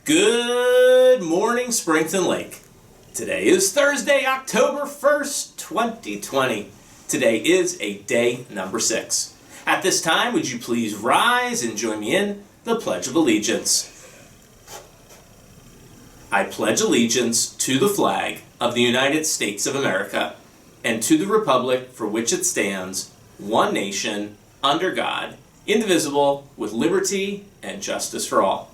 Good morning, Springton Lake. Today is Thursday, October 1st, 2020. Today is a day number 6. At this time, would you please rise and join me in the Pledge of Allegiance? I pledge allegiance to the flag of the United States of America and to the republic for which it stands, one nation, under God, indivisible, with liberty and justice for all.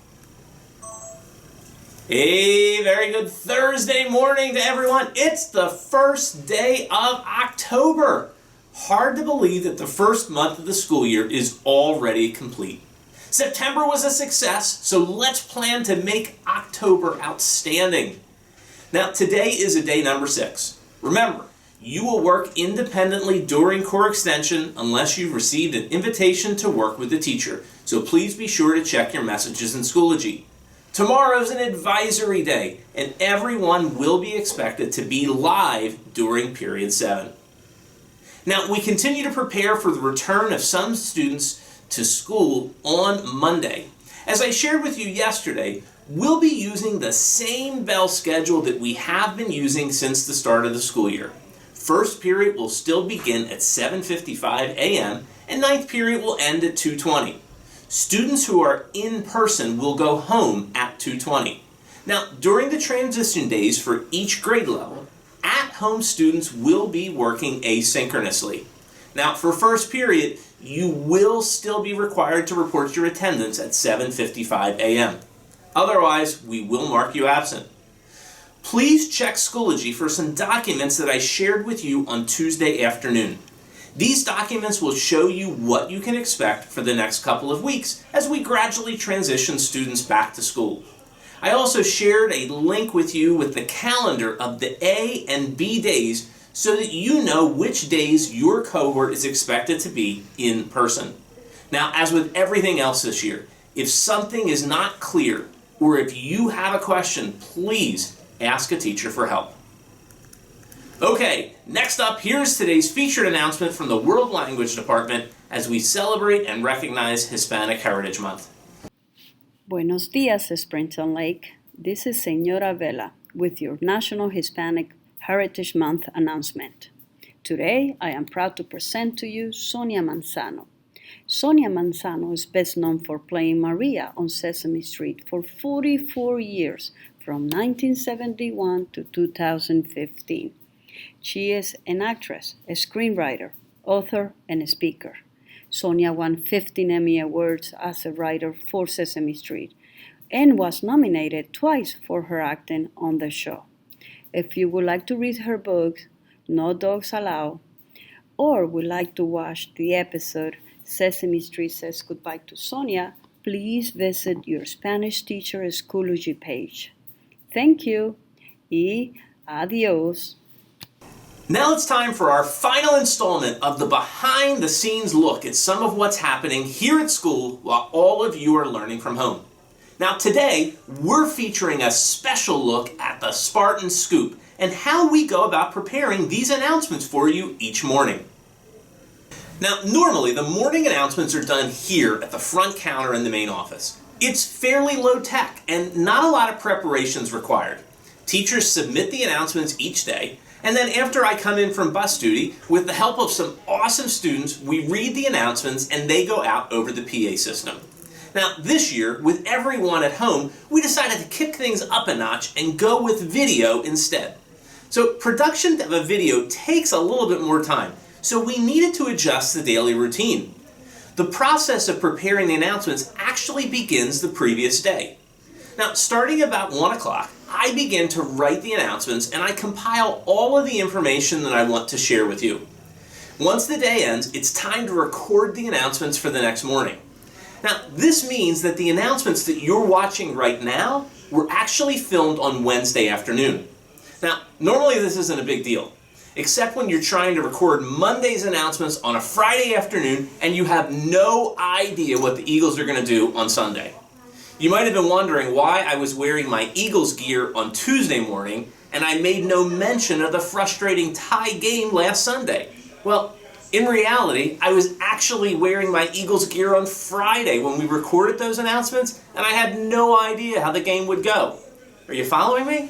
A very good Thursday morning to everyone. It's the first day of October. Hard to believe that the first month of the school year is already complete. September was a success, so let's plan to make October outstanding. Now, today is a day number 6. Remember, you will work independently during core extension unless you've received an invitation to work with the teacher, so please be sure to check your messages in Schoology. Tomorrow is an advisory day, and everyone will be expected to be live during Period 7. Now, we continue to prepare for the return of some students to school on Monday. As I shared with you yesterday, we'll be using the same bell schedule that we have been using since the start of the school year. First period will still begin at 7:55 a.m. and ninth period will end at 2:20. Students who are in person will go home at 2:20. Now, during the transition days for each grade level, at-home students will be working asynchronously. Now, for first period, you will still be required to report your attendance at 7:55 a.m. Otherwise, we will mark you absent. Please check Schoology for some documents that I shared with you on Tuesday afternoon. These documents will show you what you can expect for the next couple of weeks as we gradually transition students back to school. I also shared a link with you with the calendar of the A and B days so that you know which days your cohort is expected to be in person. Now, as with everything else this year, if something is not clear or if you have a question, please ask a teacher for help. Okay, next up, here's today's featured announcement from the World Language Department as we celebrate and recognize Hispanic Heritage Month. Buenos días, Springton Lake. This is Señora Vela with your National Hispanic Heritage Month announcement. Today, I am proud to present to you Sonia Manzano. Sonia Manzano is best known for playing Maria on Sesame Street for 44 years, from 1971 to 2015. She is an actress, a screenwriter, author, and a speaker. Sonia won 15 Emmy Awards as a writer for Sesame Street and was nominated twice for her acting on the show. If you would like to read her book, No Dogs Allowed, or would like to watch the episode Sesame Street Says Goodbye to Sonia, please visit your Spanish teacher Schoology page. Thank you y adios. Now it's time for our final installment of the behind-the-scenes look at some of what's happening here at school while all of you are learning from home. Now today, we're featuring a special look at the Spartan Scoop and how we go about preparing these announcements for you each morning. Now, normally the morning announcements are done here at the front counter in the main office. It's fairly low tech and not a lot of preparations required. Teachers submit the announcements each day, and then after I come in from bus duty, with the help of some awesome students, we read the announcements and they go out over the PA system. Now, this year, with everyone at home, we decided to kick things up a notch and go with video instead. So production of a video takes a little bit more time, so we needed to adjust the daily routine. The process of preparing the announcements actually begins the previous day. Now, starting about 1 o'clock, I begin to write the announcements and I compile all of the information that I want to share with you. Once the day ends, it's time to record the announcements for the next morning. Now, this means that the announcements that you're watching right now were actually filmed on Wednesday afternoon. Now, normally this isn't a big deal, except when you're trying to record Monday's announcements on a Friday afternoon and you have no idea what the Eagles are going to do on Sunday. You might have been wondering why I was wearing my Eagles gear on Tuesday morning and I made no mention of the frustrating tie game last Sunday. Well, In reality, I was actually wearing my Eagles gear on Friday when we recorded those announcements, and I had no idea how the game would go. Are you following me?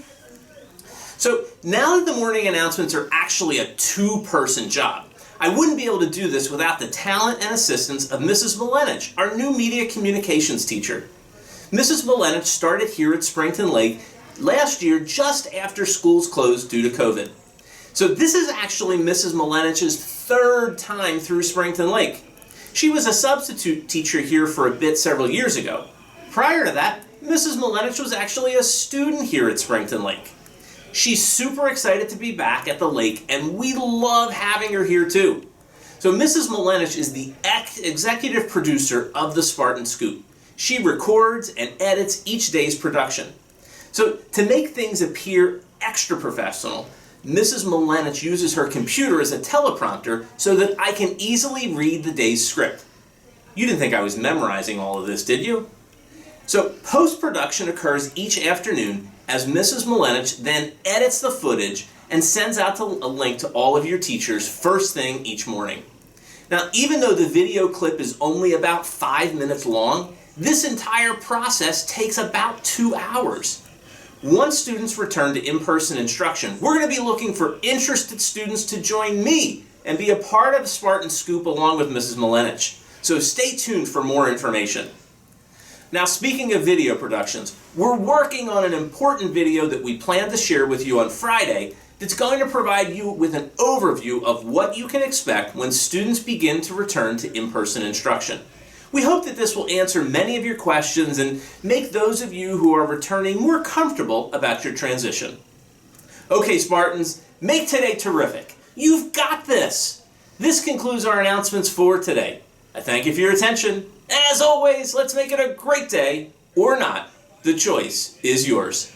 So now that the morning announcements are actually a two-person job, I wouldn't be able to do this without the talent and assistance of Mrs. Milenich, our new media communications teacher. Mrs. Milenich started here at Springton Lake last year just after schools closed due to COVID. So this is actually Mrs. Milenich's third time through Springton Lake. She was a substitute teacher here for a bit several years ago. Prior to that, Mrs. Milenich was actually a student here at Springton Lake. She's super excited to be back at the lake, and we love having her here too. So Mrs. Milenich is the executive producer of the Spartan Scoop. She records and edits each day's production. So to make things appear extra professional, Mrs. Milenich uses her computer as a teleprompter so that I can easily read the day's script. You didn't think I was memorizing all of this, did you? So post-production occurs each afternoon as Mrs. Milenich then edits the footage and sends out a link to all of your teachers first thing each morning. Now, even though the video clip is only about 5 minutes long, this entire process takes about 2 hours. Once students return to in-person instruction, we're going to be looking for interested students to join me and be a part of Spartan Scoop along with Mrs. Milenich. So stay tuned for more information. Now, speaking of video productions, we're working on an important video that we plan to share with you on Friday that's going to provide you with an overview of what you can expect when students begin to return to in-person instruction. We hope that this will answer many of your questions and make those of you who are returning more comfortable about your transition. Okay, Spartans, make today terrific. You've got this. This concludes our announcements for today. I thank you for your attention. And as always, let's make it a great day, or not. The choice is yours.